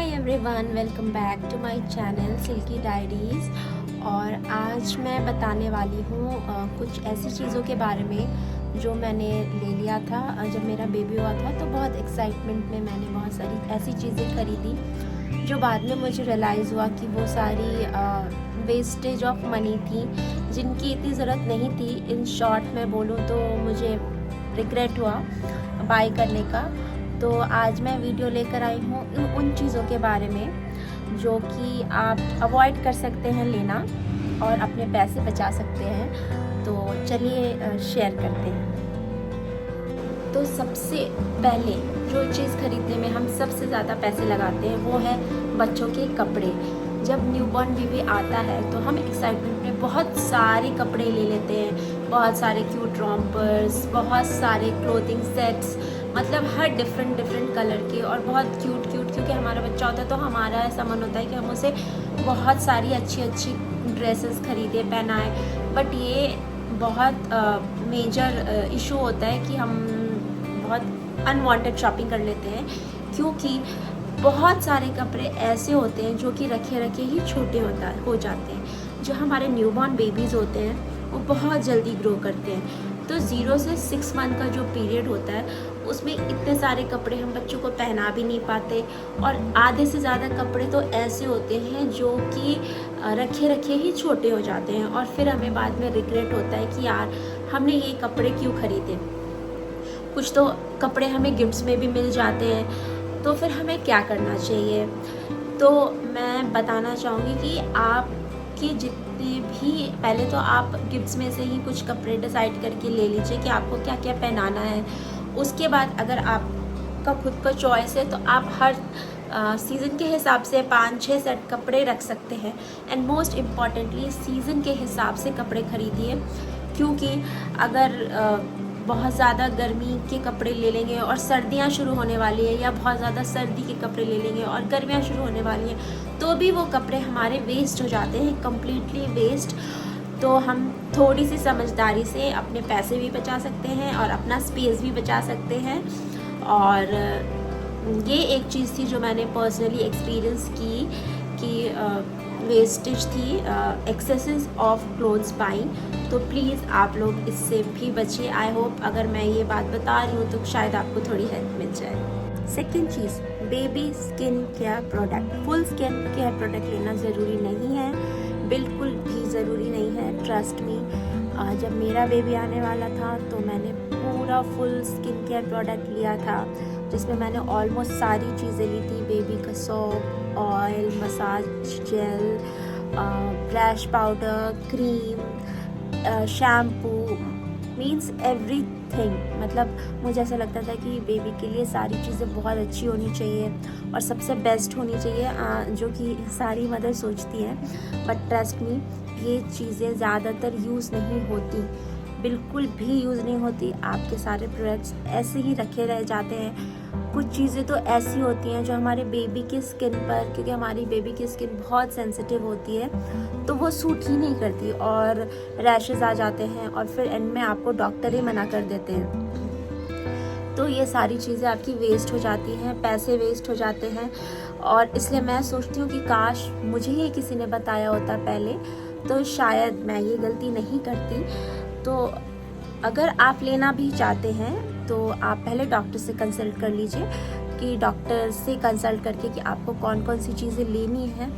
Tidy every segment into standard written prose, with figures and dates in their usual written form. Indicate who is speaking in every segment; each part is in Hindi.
Speaker 1: Hi everyone, welcome back to my channel Silky Diaries. और आज मैं बताने वाली हूँ कुछ ऐसी चीज़ों के बारे में जो मैंने ले लिया था जब मेरा बेबी हुआ था। तो बहुत एक्साइटमेंट में मैंने बहुत सारी ऐसी चीज़ें खरीदी जो बाद में मुझे रियलाइज़ हुआ कि वो सारी वेस्टेज ऑफ मनी थी, जिनकी इतनी ज़रूरत नहीं थी। इन शॉर्ट मैं बोलूँ तो मुझे रिग्रेट हुआ बाय करने का। तो आज मैं वीडियो लेकर आई हूँ उन चीज़ों के बारे में जो कि आप अवॉइड कर सकते हैं लेना और अपने पैसे बचा सकते हैं। तो चलिए शेयर करते हैं। तो सबसे पहले जो चीज़ खरीदने में हम सबसे ज़्यादा पैसे लगाते हैं वो है बच्चों के कपड़े। जब न्यूबॉर्न बेबी आता है तो हम एक्साइटमेंट में बहुत सारे कपड़े ले लेते हैं, बहुत सारे क्यूट रॉम्पर्स, बहुत सारे क्लोथिंग सेट्स, मतलब हर डिफरेंट कलर के और बहुत क्यूट क्योंकि हमारा बच्चा होता है तो हमारा ऐसा मन होता है कि हम उसे बहुत सारी अच्छी ड्रेसेस खरीदे पहनाएं। बट ये बहुत मेजर इशू होता है कि हम बहुत अनवांटेड शॉपिंग कर लेते हैं, क्योंकि बहुत सारे कपड़े ऐसे होते हैं जो कि रखे ही छोटे हो जाते हैं। जो हमारे न्यूबॉर्न बेबीज़ होते हैं वो बहुत जल्दी ग्रो करते हैं। तो 0 से 6 मंथ का जो पीरियड होता है उसमें इतने सारे कपड़े हम बच्चों को पहना भी नहीं पाते, और आधे से ज़्यादा कपड़े तो ऐसे होते हैं जो कि रखे ही छोटे हो जाते हैं। और फिर हमें बाद में रिग्रेट होता है कि यार हमने ये कपड़े क्यों खरीदे। कुछ तो कपड़े हमें गिफ्ट्स में भी मिल जाते हैं, तो फिर हमें क्या करना चाहिए। तो मैं बताना चाहूँगी कि आपके जितने भी, पहले तो आप गिफ्ट्स में से ही कुछ कपड़े डिसाइड करके ले लीजिए कि आपको क्या क्या पहनाना है। उसके बाद अगर आपका खुद का चॉइस है तो आप हर सीज़न के हिसाब से 5-6 सेट कपड़े रख सकते हैं। एंड मोस्ट इम्पॉर्टेंटली सीज़न के हिसाब से कपड़े खरीदिए, क्योंकि अगर बहुत ज़्यादा गर्मी के कपड़े ले लेंगे और सर्दियाँ शुरू होने वाली है, या बहुत ज़्यादा सर्दी के कपड़े ले लेंगे और गर्मियाँ शुरू होने वाली हैं, तो भी वो कपड़े हमारे वेस्ट हो जाते हैं, कम्प्लीटली वेस्ट। तो हम थोड़ी सी समझदारी से अपने पैसे भी बचा सकते हैं और अपना स्पेस भी बचा सकते हैं। और ये एक चीज़ थी जो मैंने पर्सनली एक्सपीरियंस की कि वेस्टेज थी, एक्सेसेस ऑफ क्लोथ्स बाइंग। तो प्लीज़ आप लोग इससे भी बचिए। आई होप अगर मैं ये बात बता रही हूँ तो शायद आपको थोड़ी हेल्प मिल जाए। सेकेंड चीज़, baby skin care product. Full skin care product लेना ज़रूरी नहीं है, बिल्कुल भी ज़रूरी नहीं है, ट्रस्ट मी। जब मेरा बेबी आने वाला था तो मैंने पूरा फुल स्किन केयर प्रोडक्ट लिया था, जिसमें मैंने ऑलमोस्ट सारी चीज़ें ली थी। बेबी का soap, oil, massage gel, blush powder, cream, shampoo, means everything. मतलब मुझे ऐसा लगता था कि बेबी के लिए सारी चीज़ें बहुत अच्छी होनी चाहिए और सबसे बेस्ट होनी चाहिए, जो कि सारी मदर सोचती हैं। बट ट्रस्ट मी, ये चीज़ें ज़्यादातर यूज़ नहीं होती, बिल्कुल भी यूज़ नहीं होती। आपके सारे प्रोडक्ट्स ऐसे ही रखे रह जाते हैं। कुछ चीज़ें तो ऐसी होती हैं जो हमारे बेबी की स्किन पर, क्योंकि हमारी बेबी की स्किन बहुत सेंसिटिव होती है, तो वो सूट ही नहीं करती और रैशेज़ आ जाते हैं, और फिर एंड में आपको डॉक्टर ही मना कर देते हैं। तो ये सारी चीज़ें आपकी वेस्ट हो जाती हैं, पैसे वेस्ट हो जाते हैं। और इसलिए मैं सोचती हूँ कि काश मुझे ये किसी ने बताया होता पहले, तो शायद मैं ये गलती नहीं करती। तो अगर आप लेना भी चाहते हैं तो आप पहले डॉक्टर से कंसल्ट कर लीजिए, कि डॉक्टर से कंसल्ट करके कि आपको कौन कौन सी चीज़ें लेनी है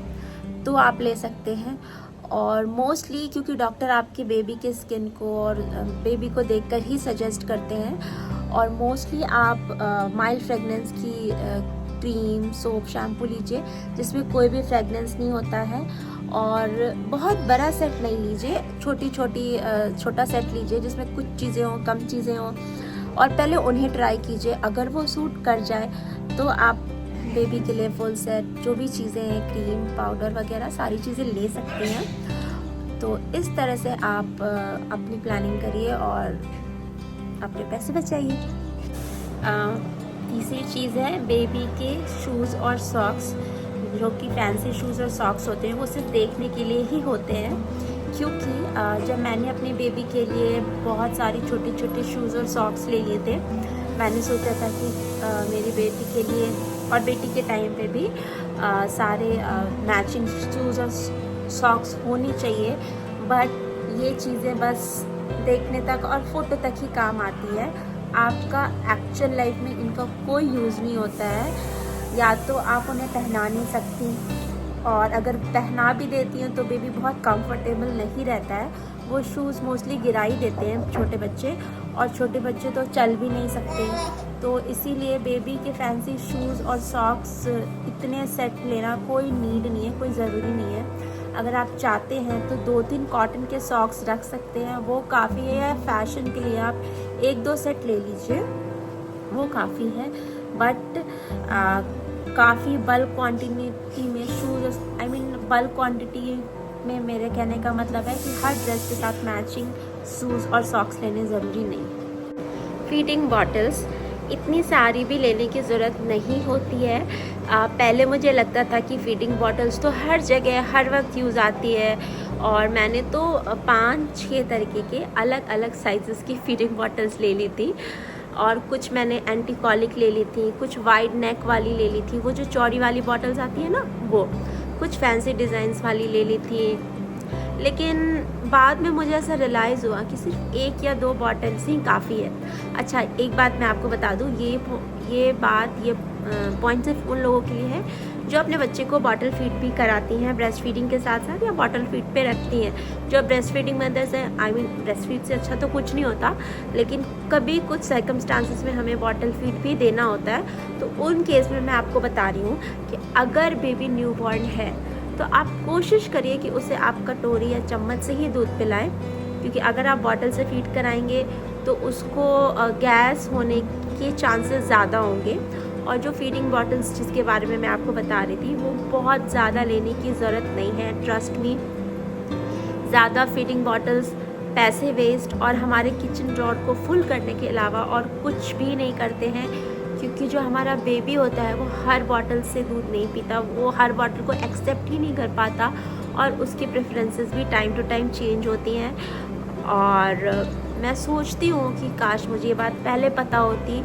Speaker 1: तो आप ले सकते हैं। और मोस्टली क्योंकि डॉक्टर आपके बेबी के स्किन को और बेबी को देखकर ही सजेस्ट करते हैं, और मोस्टली आप माइल्ड फ्रेगनेंस की क्रीम, सोप, शैम्पू लीजिए जिसमें कोई भी फ्रेगनेंस नहीं होता है। और बहुत बड़ा सेट नहीं लीजिए, छोटा सेट लीजिए जिसमें कुछ चीज़ें हों, कम चीज़ें हों, और पहले उन्हें ट्राई कीजिए। अगर वो सूट कर जाए तो आप बेबी के लिए फुल सेट जो भी चीज़ें हैं, क्रीम, पाउडर वगैरह सारी चीज़ें ले सकते हैं। तो इस तरह से आप अपनी प्लानिंग करिए और अपने पैसे बचाइए। तीसरी चीज़ है बेबी के शूज़ और सॉक्स। जो कि फैंसी शूज़ और सॉक्स होते हैं वो सिर्फ देखने के लिए ही होते हैं, क्योंकि जब मैंने अपने बेबी के लिए बहुत सारी छोटे शूज़ और सॉक्स ले लिए थे, मैंने सोचा था कि मेरी बेटी के लिए और बेटी के टाइम पे भी सारे मैचिंग शूज़ और सॉक्स होनी चाहिए। बट ये चीज़ें बस देखने तक और फ़ोटो तक ही काम आती है। आपका एक्चुअल लाइफ में इनका कोई यूज़ नहीं होता है। या तो आप उन्हें पहना नहीं सकती, और अगर पहना भी देती हैं तो बेबी बहुत कंफर्टेबल नहीं रहता है। वो शूज़ मोस्टली गिरा ही देते हैं छोटे बच्चे, और छोटे बच्चे तो चल भी नहीं सकते। तो इसीलिए बेबी के फैंसी शूज़ और सॉक्स इतने सेट लेना कोई नीड नहीं है, कोई ज़रूरी नहीं है। अगर आप चाहते हैं तो 2-3 कॉटन के सॉक्स रख सकते हैं, वो काफ़ी है। फैशन के लिए आप 1-2 सेट ले लीजिए, वो काफ़ी है। बट काफ़ी बल्क क्वांटिटी में शूज़, बल्क क्वांटिटी में मेरे कहने का मतलब है कि हर ड्रेस के साथ मैचिंग शूज़ और सॉक्स लेने ज़रूरी नहीं। फीडिंग बॉटल्स इतनी सारी भी लेने की ज़रूरत नहीं होती है। पहले मुझे लगता था कि फीडिंग बॉटल्स तो हर जगह हर वक्त यूज़ आती है, और मैंने तो 5-6 तरीके के अलग अलग साइज़ेस की फीडिंग बॉटल्स ले ली थी। और कुछ मैंने एंटी कॉलिक ले ली थी, कुछ वाइड नेक वाली ले ली थी, वो जो चौड़ी वाली बॉटल्स आती है ना वो, कुछ फैंसी डिज़ाइंस वाली ले ली थी। लेकिन बाद में मुझे ऐसा रियलाइज़ हुआ कि सिर्फ 1 या 2 बॉटल्स ही काफ़ी है। अच्छा, एक बात मैं आपको बता दूँ, ये पॉइंट सिर्फ उन लोगों के लिए है जो अपने बच्चे को बॉटल फीड भी कराती हैं ब्रेस्ट फीडिंग के साथ साथ, या बॉटल फीड पे रखती हैं। जो ब्रेस्ट फीडिंग मदर्स हैं, ब्रेस्ट फीड से अच्छा तो कुछ नहीं होता, लेकिन कभी कुछ सर्कमस्टांसिस में हमें बॉटल फीड भी देना होता है। तो उन केस में मैं आपको बता रही हूँ कि अगर बेबी न्यूबॉर्न है तो आप कोशिश करिए कि उसे आप कटोरी या चम्मच से ही दूध पिलाएं, क्योंकि अगर आप बॉटल से फीड कराएंगे तो उसको गैस होने के चांसेस ज़्यादा होंगे। और जो फीडिंग बॉटल्स जिसके बारे में मैं आपको बता रही थी, वो बहुत ज़्यादा लेने की ज़रूरत नहीं है, ट्रस्ट मी। ज़्यादा फीडिंग बॉटल्स पैसे वेस्ट और हमारे किचन ड्रॉर को फुल करने के अलावा और कुछ भी नहीं करते हैं, क्योंकि जो हमारा बेबी होता है वो हर बॉटल से दूध नहीं पीता, वो हर बॉटल को एक्सेप्ट ही नहीं कर पाता, और उसकी प्रेफरेंसेस भी टाइम टू टाइम चेंज होती हैं। और मैं सोचती हूँ कि काश मुझे ये बात पहले पता होती।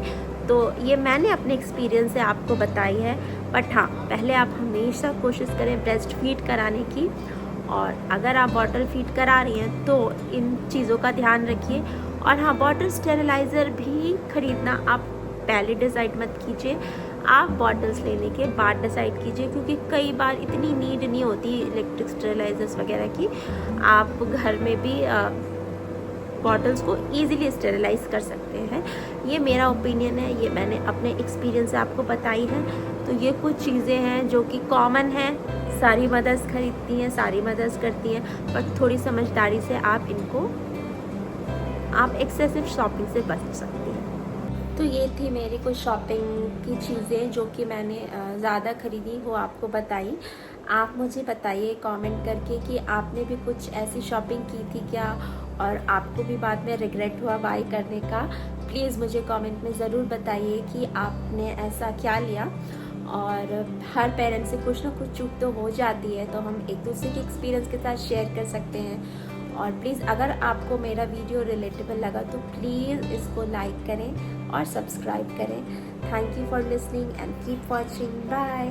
Speaker 1: तो ये मैंने अपने एक्सपीरियंस से आपको बताई है। बट हाँ, पहले आप हमेशा कोशिश करें ब्रेस्ट फीड कराने की, और अगर आप बॉटल फीड करा रही हैं तो इन चीज़ों का ध्यान रखिए। और हाँ, बॉटल स्टेरिलाइज़र भी ख़रीदना आप पहले डिसाइड मत कीजिए, आप बॉटल्स लेने के बाद डिसाइड कीजिए, क्योंकि कई बार इतनी नीड नहीं होती इलेक्ट्रिक स्टेरिलाइजर्स वगैरह की। आप घर में भी बॉटल्स को ईज़िली स्टेरिलाइज कर सकते हैं। ये मेरा ओपिनियन है, ये मैंने अपने एक्सपीरियंस से आपको बताई है। तो ये कुछ चीज़ें हैं जो कि कॉमन हैं, सारी मदर्स खरीदती हैं, सारी मदर्स करती हैं, पर थोड़ी समझदारी से आप एक्सेसिव शॉपिंग से बच सकती हैं। तो ये थी मेरी कुछ शॉपिंग की चीज़ें जो कि मैंने ज़्यादा ख़रीदी, वो आपको बताई। आप मुझे बताइए कमेंट करके कि आपने भी कुछ ऐसी शॉपिंग की थी क्या, और आपको भी बाद में रिग्रेट हुआ बाई करने का। प्लीज़ मुझे कमेंट में ज़रूर बताइए कि आपने ऐसा क्या लिया। और हर पेरेंट से कुछ ना कुछ चूक तो हो जाती है, तो हम एक दूसरे के एक्सपीरियंस के साथ शेयर कर सकते हैं। और प्लीज़ अगर आपको मेरा वीडियो रिलेटेबल लगा तो प्लीज़ इसको लाइक करें और सब्सक्राइब करें। Thank you for listening and keep watching. Bye.